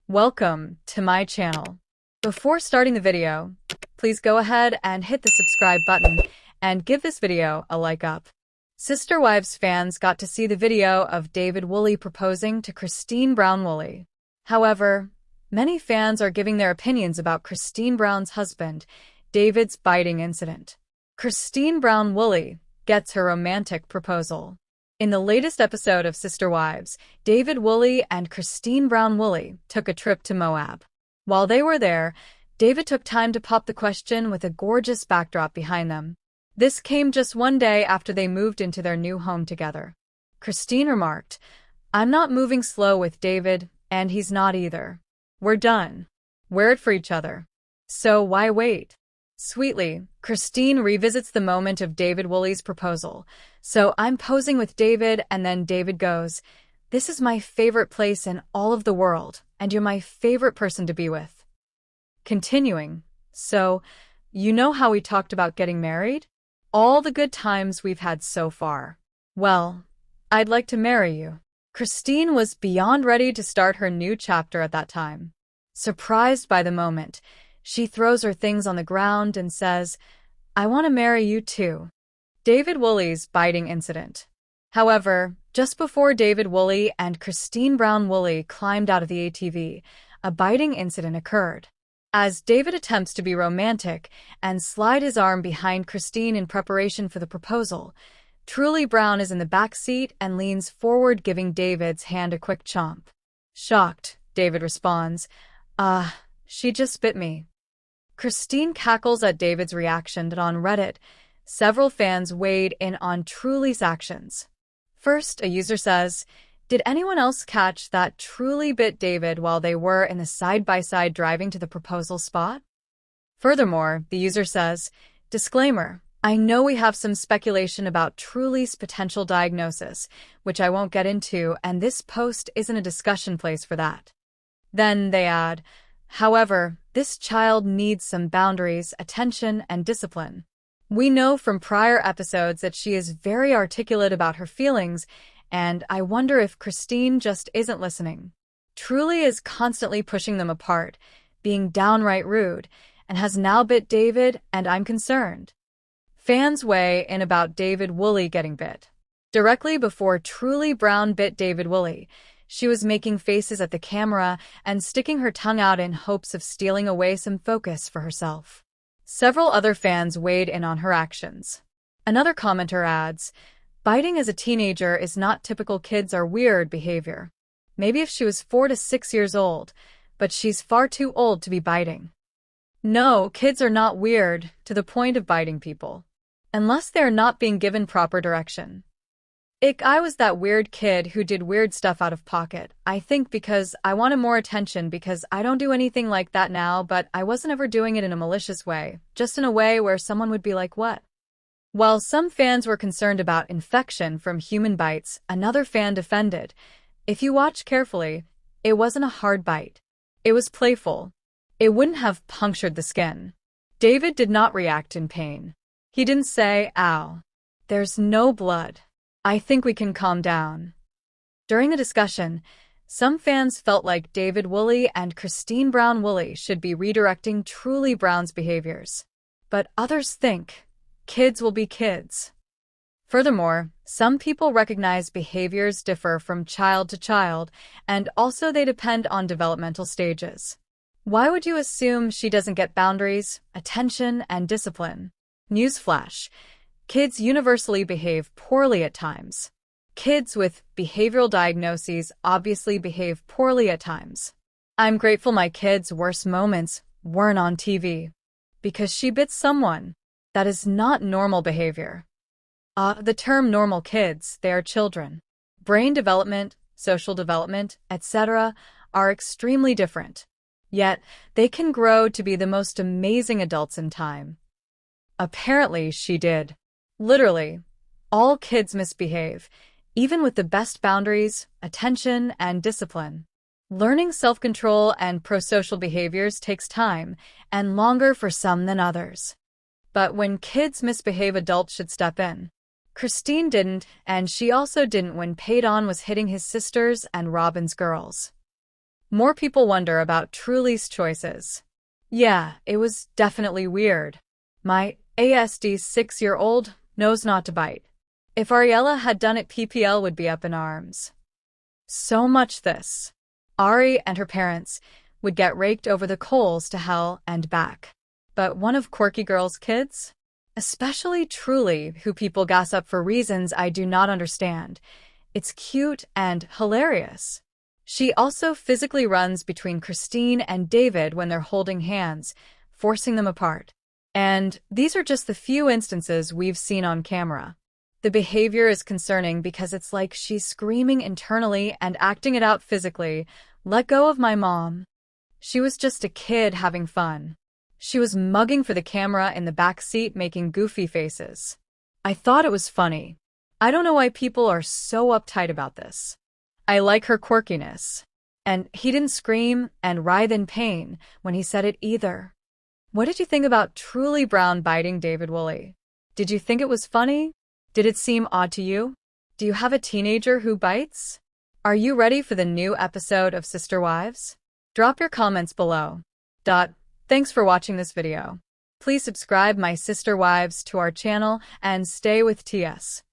Welcome to my channel. Before starting the video, please go ahead and hit the subscribe button and give this video a like up. Sister Wives fans got to see the video of David Woolley proposing to Christine Brown Woolley. However, many fans are giving their opinions about Christine Brown's husband, David's biting incident. Christine Brown Woolley gets her romantic proposal. In the latest episode of Sister Wives, David Woolley and Christine Brown Woolley took a trip to Moab. While they were there, David took time to pop the question with a gorgeous backdrop behind them. This came just one day after they moved into their new home together. Christine remarked, "I'm not moving slow with David, and he's not either. We're done. We're it for each other. So why wait?" Sweetly, Christine revisits the moment of David Woolley's proposal. "So I'm posing with David, and then David goes, 'This is my favorite place in all of the world, and you're my favorite person to be with.'" Continuing, "So, you know how we talked about getting married? All the good times we've had so far. Well, I'd like to marry you." Christine was beyond ready to start her new chapter at that time. Surprised by the moment, she throws her things on the ground and says, "I want to marry you too." David Woolley's biting incident. However, just before David Woolley and Christine Brown Woolley climbed out of the ATV, a biting incident occurred. As David attempts to be romantic and slide his arm behind Christine in preparation for the proposal, Truly Brown is in the back seat and leans forward, giving David's hand a quick chomp. Shocked, David responds, She just bit me." Christine cackles at David's reaction, and on Reddit, several fans weighed in on Truly's actions. First, a user says, "Did anyone else catch that Truly bit David while they were in the side-by-side driving to the proposal spot?" Furthermore, the user says, "Disclaimer, I know we have some speculation about Truly's potential diagnosis, which I won't get into, and this post isn't a discussion place for that." Then they add, "However, this child needs some boundaries, attention, and discipline. We know from prior episodes that she is very articulate about her feelings, and I wonder if Christine just isn't listening. Truly is constantly pushing them apart, being downright rude, and has now bit David, and I'm concerned." Fans weigh in about David Woolley getting bit. Directly before Truly Brown bit David Woolley, she was making faces at the camera and sticking her tongue out in hopes of stealing away some focus for herself. Several other fans weighed in on her actions. Another commenter adds, "Biting as a teenager is not typical kids are weird behavior. Maybe if she was 4 to 6 years old, but she's far too old to be biting. No, kids are not weird to the point of biting people, unless they're not being given proper direction. I was that weird kid who did weird stuff out of pocket, I think because I wanted more attention, because I don't do anything like that now, but I wasn't ever doing it in a malicious way, just in a way where someone would be like, 'What?'" While some fans were concerned about infection from human bites, another fan defended, "If you watch carefully, it wasn't a hard bite. It was playful. It wouldn't have punctured the skin." David did not react in pain. He didn't say, "Ow. There's no blood. I think we can calm down." During the discussion, some fans felt like David Woolley and Christine Brown Woolley should be redirecting Truly Brown's behaviors. But others think kids will be kids. Furthermore, some people recognize behaviors differ from child to child, and also they depend on developmental stages. Why would you assume she doesn't get boundaries, attention, and discipline? Newsflash. Kids universally behave poorly at times. Kids with behavioral diagnoses obviously behave poorly at times. I'm grateful my kids' worst moments weren't on TV. Because she bit someone. That is not normal behavior. The term normal kids, they are children. Brain development, social development, etc. are extremely different. Yet, they can grow to be the most amazing adults in time. Apparently, she did. Literally, all kids misbehave, even with the best boundaries, attention, and discipline. Learning self-control and prosocial behaviors takes time, and longer for some than others. But when kids misbehave, adults should step in. Christine didn't, and she also didn't when Peyton was hitting his sisters and Robin's girls. More people wonder about Truly's choices. Yeah, it was definitely weird. My ASD 6-year-old knows not to bite. If Ariella had done it, PPL would be up in arms. So much this. Ari and her parents would get raked over the coals to hell and back. But one of Quirky Girl's kids? Especially Truly, who people gas up for reasons I do not understand. It's cute and hilarious. She also physically runs between Christine and David when they're holding hands, forcing them apart. And these are just the few instances we've seen on camera. The behavior is concerning because it's like she's screaming internally and acting it out physically. Let go of my mom. She was just a kid having fun. She was mugging for the camera in the back seat, making goofy faces. I thought it was funny. I don't know why people are so uptight about this. I like her quirkiness. And he didn't scream and writhe in pain when he said it either. What did you think about Truly Brown biting David Woolley? Did you think it was funny? Did it seem odd to you? Do you have a teenager who bites? Are you ready for the new episode of Sister Wives? Drop your comments below. Thanks for watching this video. Please subscribe my sister wives to our channel and stay with TS.